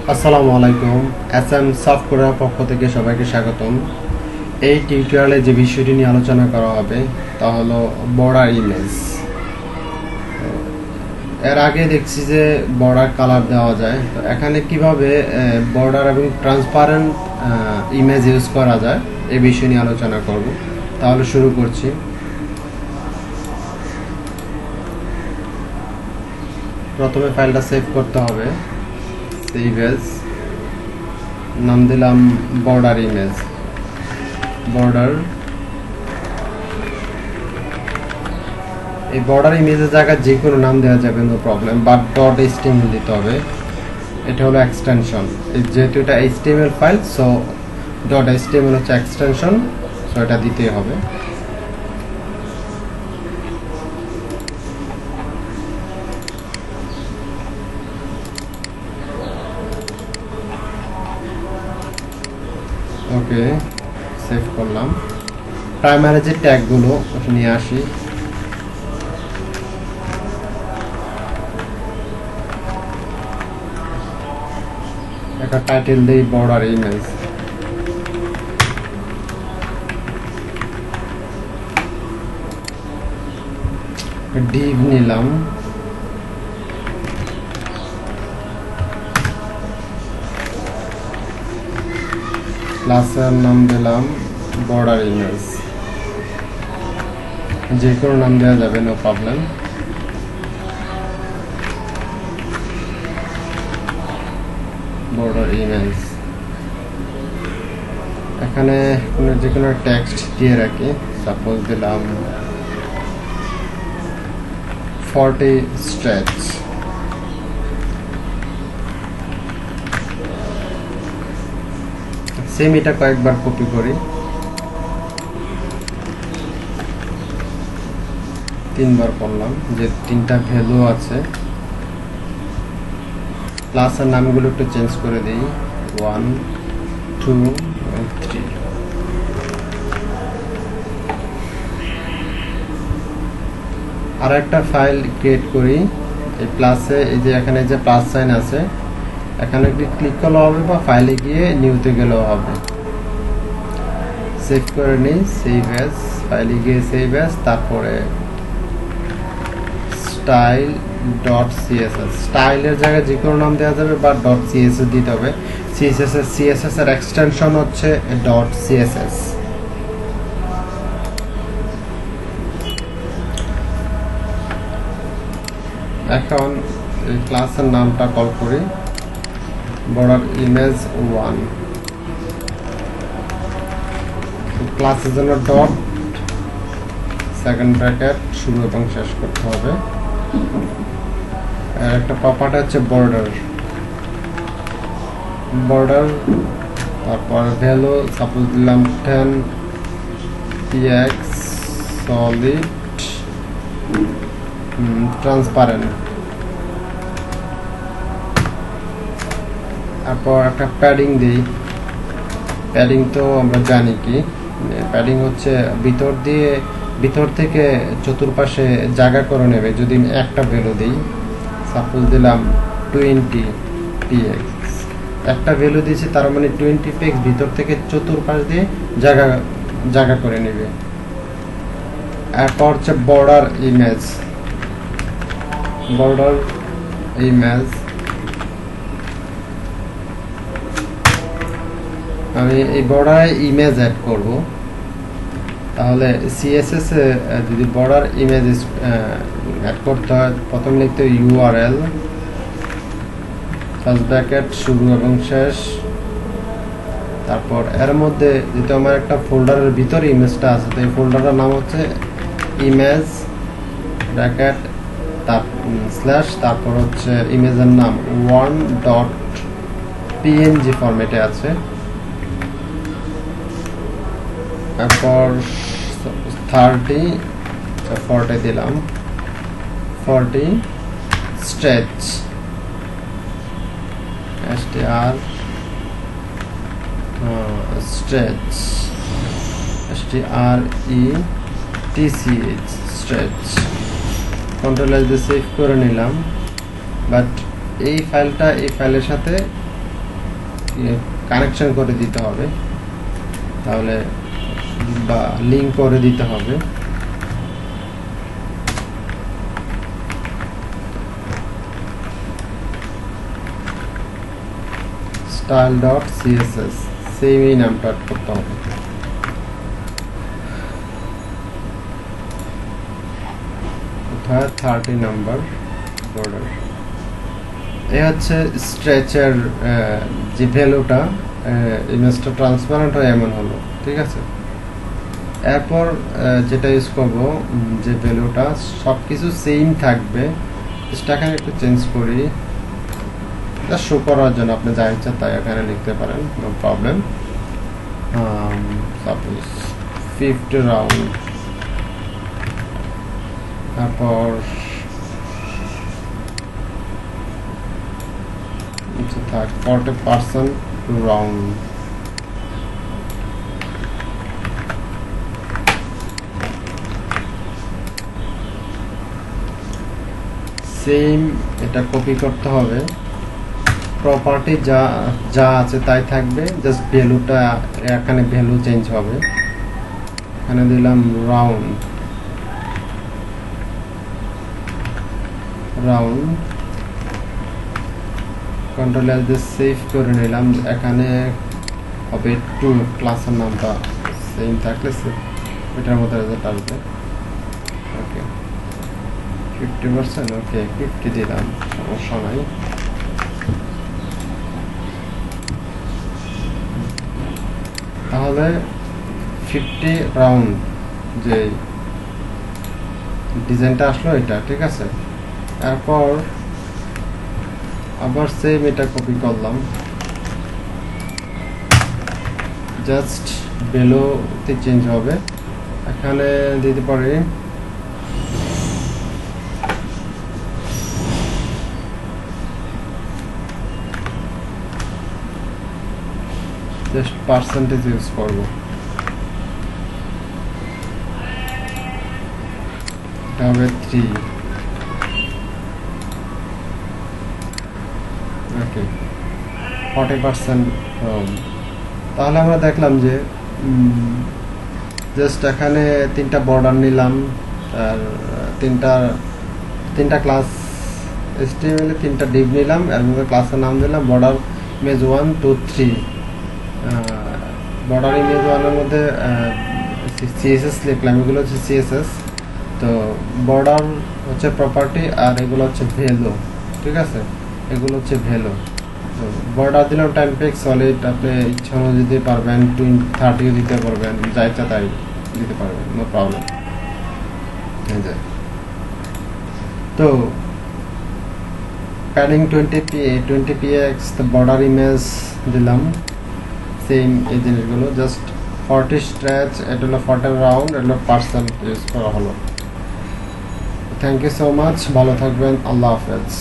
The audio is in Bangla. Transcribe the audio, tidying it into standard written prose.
আসসালামু আলাইকুম। এসএম সফটওয়্যারের পক্ষ থেকে সবাইকে স্বাগতম। এই টিউটোরিয়ালে যে বিষয়টি নিয়ে আলোচনা করা হবে তা হলো বর্ডার ইমেজ। এর আগে দেখছি যে বর্ডার কালার দেওয়া যায়, তো এখানে কিভাবে বর্ডার এবং ট্রান্সপারেন্ট ইমেজ ইউজ করা যায় এই বিষয় নিয়ে আলোচনা করব। তাহলে শুরু করছি। প্রথমে ফাইলটা সেভ করতে হবে। সেভ এজ, নাম দিলাম বর্ডার ইমেজ। বর্ডার, এই বর্ডার ইমেজের জায়গায় যে কোনো নাম দেওয়া যাবে, no problem, but dot HTML দিতে হবে। এটা হলো এক্সটেনশন, যেহেতু এটা HTML file, so dot HTML হচ্ছে এক্সটেনশন, সো এটা দিতেই হবে। ওকে, সেভ করলাম। প্রাইমারি যে ট্যাগগুলো নিয়ে আসি। একটা টাইটেল দেই বর্ডার ইমেজ। ডিভ নিলাম, ক্লাসের নাম দিলাম বর্ডার ইমেজ। যে কোনো নাম দেওয়া যাবে, নো প্রবলেম। বর্ডার ইমেজ, এখানে যে কোনো টেক্সট দিয়ে রাখি। সাপোজ দিলাম 40 স্ট্রেচ। সেম এটা কয়েকবার কপি করি, 3বার করলাম, যে 3টা ভ্যালু আছে। ক্লাসের নামগুলো একটু চেঞ্জ করে দিই, 1, 2 এবং 3। আর একটা ফাইল ক্রিয়েট করি। এই প্লাসে, এই যে এখানে যে প্লাস সাইন আছে, এখানে ক্লিক করলেও হবে বা ফাইলে গিয়ে নিউতে গেলেও হবে। সেভ করে নিই, সেভ এজ, ফাইলে গিয়ে সেভ এজ, তারপরে স্টাইল ডট সিএসএস। স্টাইলের জায়গায় যে কোনো নাম দেওয়া যাবে, বা ডট সিএসএস দিতে হবে। সিএসএস এর এক্সটেনশন হচ্ছে ডট সিএসএস। এখন এই ক্লাসের নামটা কল করি, বর্ডার ইমেজ 1। ক্লাসের জন্য ডট, সেকেন্ড ব্র্যাকেট, শুরু এবং শেষ করতে হবে। আর একটা প্রপার্টি হচ্ছে বর্ডার। বর্ডার, তারপর ভ্যালু সাপোজ দিলাম 10 px সলিড ট্রান্সপারেন্ট। তারপর একটা প্যাডিং দিই। প্যাডিং তো আমরা জানি কি, প্যাডিং হচ্ছে ভিতর থেকে চতুর্পাশে জায়গা করে নেবে। যদি একটা ভ্যালু দিই, সাপোজ দিলাম 20 px, একটা ভ্যালু দিয়েছি, তার মানে 20 px ভিতর থেকে চতুর্পাশ দিয়ে জায়গা করে নেবে। এরপর হচ্ছে বর্ডার ইমেজ। বর্ডার ইমেজ, আমি এই বর্ডার ইমেজ অ্যাড করব। তাহলে সিএসএস এ যদি বর্ডার ইমেজ অ্যাড করতে হয়, প্রথম লিখতে ইউআরএল, ফার্স্ট ব্র্যাকেট, শুরু এবং শেষ। তারপর এর মধ্যে যেহেতু আমার একটা ফোল্ডারের ভিতরে ইমেজটা আছে, তো এই ফোল্ডারের নাম হচ্ছে ইমেজ ব্র্যাকেট স্ল্যাশ, তারপর হচ্ছে ইমেজের নাম 1.png ফরম্যাটে আছে। তারপর 40 দিলাম, 40 stretch, str stretch, stretch, stretch। Control S দিয়ে সেভ করে নিলাম। বাট এই ফাইলের সাথে কানেকশন করে দিতে হবে, তাহলে বা লিঙ্ক করে দিতে হবে। style.css সেম এই নামটা করতে হবে। অর্থাৎ 30 নাম্বার বর্ডার। এই হচ্ছে স্ট্রেচের যে ভ্যালুটা ইমেজটা ট্রান্সপারেন্ট হয় এমন হলো, ঠিক আছে। এরপর যেটা ইউজ করব, যে ভ্যালুটা সব কিছু সেম থাকবে, এটাকে একটু চেঞ্জ করি শো করার জন্য। আপনি যা ইচ্ছা তাই এখানে লিখতে পারেন, নো প্রবলেম। সাপোজ 50 রাউন্ড, তারপর 40% রাউন্ড। সেম এটা কপি করতে হবে, প্রপার্টি যা যা আছে তাই থাকবে, জাস্ট ভ্যালুটা এখানে ভ্যালু চেঞ্জ হবে। এখানে দিলাম রাউন্ড, কন্ট্রোল এল দিয়ে সেভ করে নিলাম। এখানে হবে 2, ক্লাসের নামটা সেম থাকলে এটার মতো রেজাল্ট আসবে। ওকে 50%, ওকে 50 দিলাম, সমস্যা নাই। তাহলে 50 রাউন্ড যে ডিজাইনটা আসলো এটা, ঠিক আছে। এরপর আবার সেম এটা কপি করলাম, জাস্ট ভ্যালুতে চেঞ্জ হবে। এখানে দিতে পারি জাস্ট পার্সেন্টেজ ইউজ করব। এটা হবে 3, ওকে 40%। তাহলে আমরা দেখলাম যে জাস্ট এখানে 3টা বর্ডার নিলাম, আর তিনটা ক্লাস HTML এ 3টা ডিভ নিলাম, এর মধ্যে ক্লাসের নাম দিলাম বর্ডার ইমেজ 1 2 3। বর্ডার ইমেজ 1 এর মধ্যে CSS লিখলাম, এগুলো হচ্ছে CSS। তো বর্ডার হচ্ছে প্রপার্টি, আর এগুলো হচ্ছে ভ্যালু, ঠিক আছে। এগুলো হচ্ছে ভ্যালু। তো বর্ডার দিলাম 10 পিক্স সলিড, আপনি ইচ্ছা অনুযায়ী দিতে পারবেন, 30 দিতে পারবেন, যা ইচ্ছা তাই দিতে পারবেন, নো প্রবলেম। তো প্যাডিং 20 px, তো বর্ডার ইমেজ দিলাম, সেম এই জিনিসগুলো, জাস্ট 40 স্ট্রেচ, এটা হলো 40 রাউন্ড, এটা হলো পার্সেন্ট ইউজ করা হলো। থ্যাংক ইউ সো মাচ, ভালো থাকবেন, আল্লাহ হাফেজ।